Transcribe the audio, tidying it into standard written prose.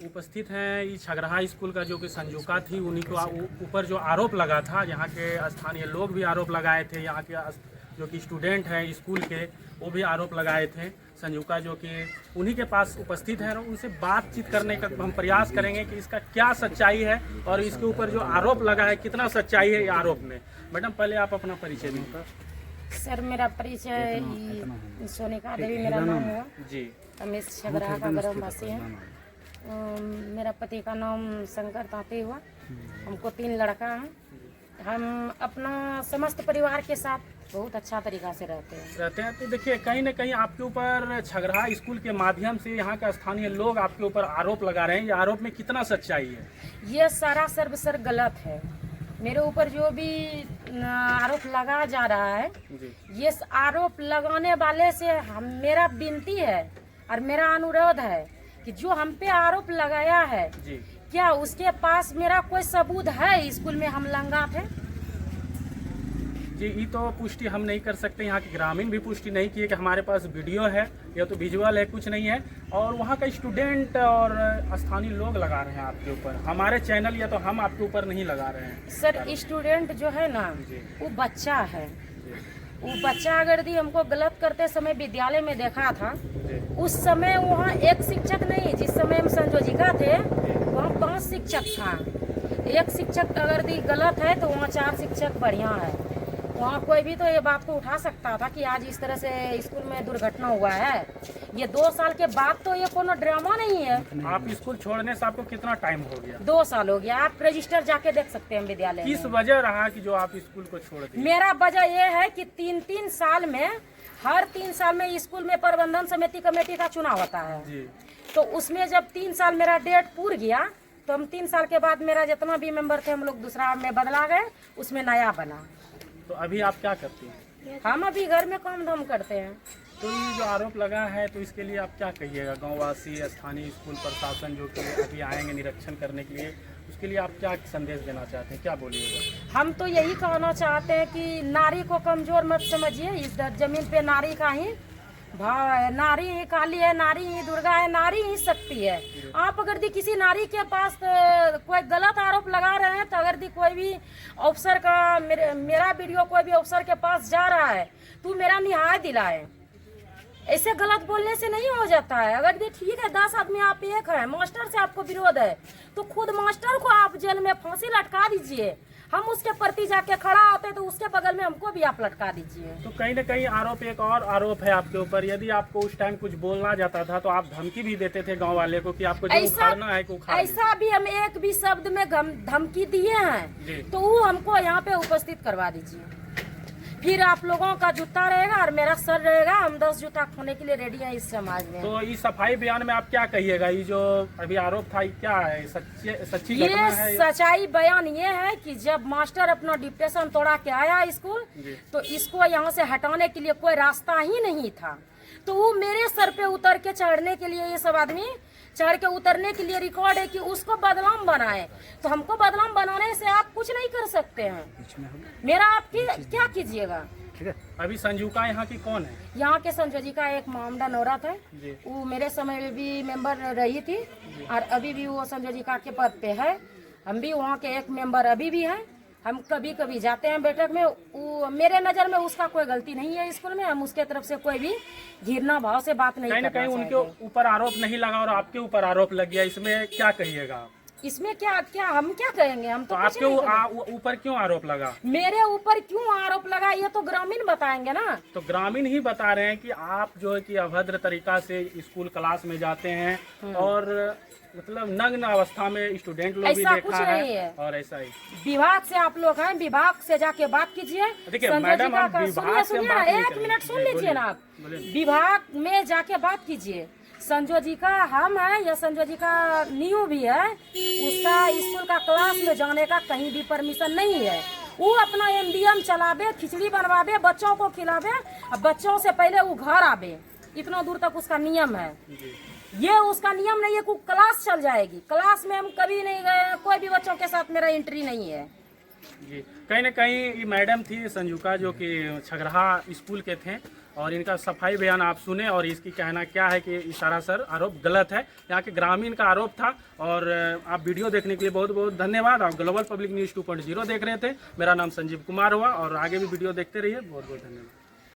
उपस्थित हैं ये छगरहा स्कूल का जो कि संजुका थी, उन्हीं को ऊपर जो आरोप लगा था, यहाँ के स्थानीय लोग भी आरोप लगाए थे, यहाँ के जो कि स्टूडेंट हैं स्कूल के वो भी आरोप लगाए थे। संजुका जो कि उन्हीं के पास उपस्थित हैं, उनसे बातचीत करने का हम प्रयास करेंगे कि इसका क्या सच्चाई है और इसके ऊपर जो आरोप लगा है कितना सच्चाई है ये आरोप में। मैडम पहले आप अपना परिचय दीजिए। सर मेरा परिचय सोनिका देवी मेरा नाम है जी। हम इस छगरहा का ग्रामवासी हैं। मेरा पति का नाम शंकर तांती हुआ। हमको 3 लड़का हैं। हम अपना समस्त परिवार के साथ बहुत अच्छा तरीका से रहते हैं। तो देखिए कहीं ना कहीं आपके ऊपर छगरहा स्कूल के माध्यम से यहाँ का स्थानीय लोग आपके ऊपर आरोप लगा रहे हैं, ये आरोप में कितना सच्चाई है? ये सारा सर्वसर गलत है। मेरे ऊपर जो भी आरोप लगा जा रहा है ये आरोप लगाने वाले से मेरा विनती है और मेरा अनुरोध है कि जो हम पे आरोप लगाया है क्या उसके पास मेरा कोई सबूत है स्कूल में हम लंगा थे? जी, ये तो पुष्टि हम नहीं कर सकते। यहाँ के ग्रामीण भी पुष्टि नहीं किए कि हमारे पास वीडियो है या तो विजुअल है, कुछ नहीं है। और वहाँ का स्टूडेंट और स्थानीय लोग लगा रहे हैं आपके ऊपर, हमारे चैनल या तो हम आपके ऊपर नहीं लगा रहे हैं। सर स्टूडेंट जो है ना वो बच्चा है। वो बच्चा अगर दी हमको गलत करते समय विद्यालय में देखा था, उस समय वहाँ एक शिक्षक नहीं, जिस समय हम संयोजिका थे वहाँ 5 शिक्षक था। एक शिक्षक अगर दी गलत है तो वहाँ 4 शिक्षक बढ़िया है। वहाँ कोई भी तो ये बात को उठा सकता था कि आज इस तरह से स्कूल में दुर्घटना हुआ है। ये 2 साल के बाद तो ये कोनो ड्रामा नहीं है। आप स्कूल छोड़ने से आपको कितना टाइम हो गया? 2 साल हो गया। आप रजिस्टर जाके देख सकते हैं विद्यालय में। किस वजह रहा कि जो आप स्कूल को छोड़ दिए? मेरा वजह ये है कि 3-3 साल में हर 3 साल में स्कूल में प्रबंधन समिति कमेटी का चुनाव होता है जी। तो उसमें जब 3 साल मेरा डेट पूर गया तो हम 3 साल के बाद मेरा जितना भी मेंबर थे हम लोग दूसरा में बदला गए, उसमें नया बना। तो अभी आप क्या करती हैं? हम अभी घर में काम धाम करते हैं। तो ये जो आरोप लगा है तो इसके लिए आप क्या कहिएगा? गांववासी, स्थानीय स्कूल प्रशासन जो कि अभी आएंगे निरीक्षण करने के लिए, उसके लिए आप क्या संदेश देना चाहते हैं, क्या बोलिएगा? हम तो यही कहना चाहते हैं कि नारी को कमजोर मत समझिए। इस जमीन पे नारी का ही भाव है। नारी ही काली है, नारी ही दुर्गा है, नारी ही शक्ति है। आप अगर दी किसी नारी के पास कोई गलत आरोप लगा रहे हैं तो अगर दी कोई भी अफसर का मेरा वीडियो कोई भी अफसर के पास जा रहा है तो मेरा न्याय दिलाए। ऐसे गलत बोलने से नहीं हो जाता है। अगर ये ठीक है 10 आदमी आप एक है, मास्टर से आपको विरोध है तो खुद मास्टर को आप जेल में फांसी लटका दीजिए। हम उसके प्रति जाके खड़ा होते तो उसके बगल में हमको भी आप लटका दीजिए। तो कहीं ना कहीं आरोप, एक और आरोप है आपके ऊपर, यदि आपको उस टाइम कुछ बोलना जाता था तो आप धमकी भी देते थे गांव वाले को कि आपको जो उखाड़ना है को उखाड़। ऐसा भी हम एक भी शब्द में धमकी दिए हैं तो वो हमको यहाँ पे उपस्थित करवा दीजिए। फिर आप लोगों का जूता रहेगा और मेरा सर रहेगा। हम 10 जूता खोने के लिए रेडी हैं इस समाज में। तो इस सफाई बयान में आप क्या कहिएगा? ये जो अभी आरोप था ये क्या है, सच्ची घटना है? सच्चाई बयान ये है कि जब मास्टर अपना डिप्टेशन तोड़ा के आया स्कूल तो इसको यहाँ से हटाने के लिए कोई रास्ता ही नहीं था। तो वो मेरे सर पे उतर के चढ़ने के लिए, ये सब आदमी चढ़ के उतरने के लिए रिकॉर्ड है कि उसको बदनाम बनाए। तो हमको बदनाम बनाने से आप कुछ नहीं कर सकते हैं। मेरा आप क्या कीजिएगा? ठीक है। अभी संजुका यहाँ की कौन है? यहाँ के संयोजिका एक मामदा नौरत है। वो मेरे समय में भी मेंबर रही थी और अभी भी वो संयोजिका के पद पे है। हम भी वहाँ के एक मेंबर अभी भी हैं। हम कभी कभी जाते हैं बैठक में। वो मेरे नज़र में उसका कोई गलती नहीं है स्कूल में। हम उसके तरफ से कोई भी घृणा भाव से बात नहीं करना कहीं उनके ऊपर आरोप नहीं लगा और आपके ऊपर आरोप लग गया, इसमें क्या कहिएगा? इसमें क्या हम क्या कहेंगे? हम तो आपके ऊपर क्यों आरोप लगा? मेरे ऊपर क्यों आरोप लगा ये तो ग्रामीण बताएंगे ना। तो ग्रामीण ही बता रहे हैं कि आप जो है कि अभद्र तरीका से स्कूल क्लास में जाते हैं और मतलब नग्न अवस्था में स्टूडेंट लोग भी देखा है। और ऐसा ही विभाग से आप लोग हैं, विभाग से जाके बात कीजिए। देखिए मैडम, सुनिए ना, 1 मिनट सुन लीजिए ना। आप विभाग में जाके बात कीजिए। संयोजिका हम है या संयोजिका न्यू भी है, उसका स्कूल का क्लास में जाने का कहीं भी परमिशन नहीं है। वो अपना एमडीएम चलावे, खिचड़ी बनवावे, बच्चों को खिलावे, बच्चों से पहले वो घर आवे, इतना दूर तक उसका नियम है। ये उसका नियम नहीं है कि क्लास चल जाएगी। क्लास में हम कभी नहीं गए, कोई भी बच्चों के साथ मेरा एंट्री नहीं है। जी, कहीं ना कहीं ये मैडम थी संजुका जो कि छगरहा स्कूल के थे और इनका सफाई बयान आप सुने और इसकी कहना क्या है कि ये सरासर आरोप गलत है। यहाँ के ग्रामीण का आरोप था। और आप वीडियो देखने के लिए बहुत बहुत धन्यवाद। आप ग्लोबल पब्लिक न्यूज़ 2.0 देख रहे थे। मेरा नाम संजीव कुमार हुआ और आगे भी वीडियो देखते रहिए। बहुत बहुत धन्यवाद।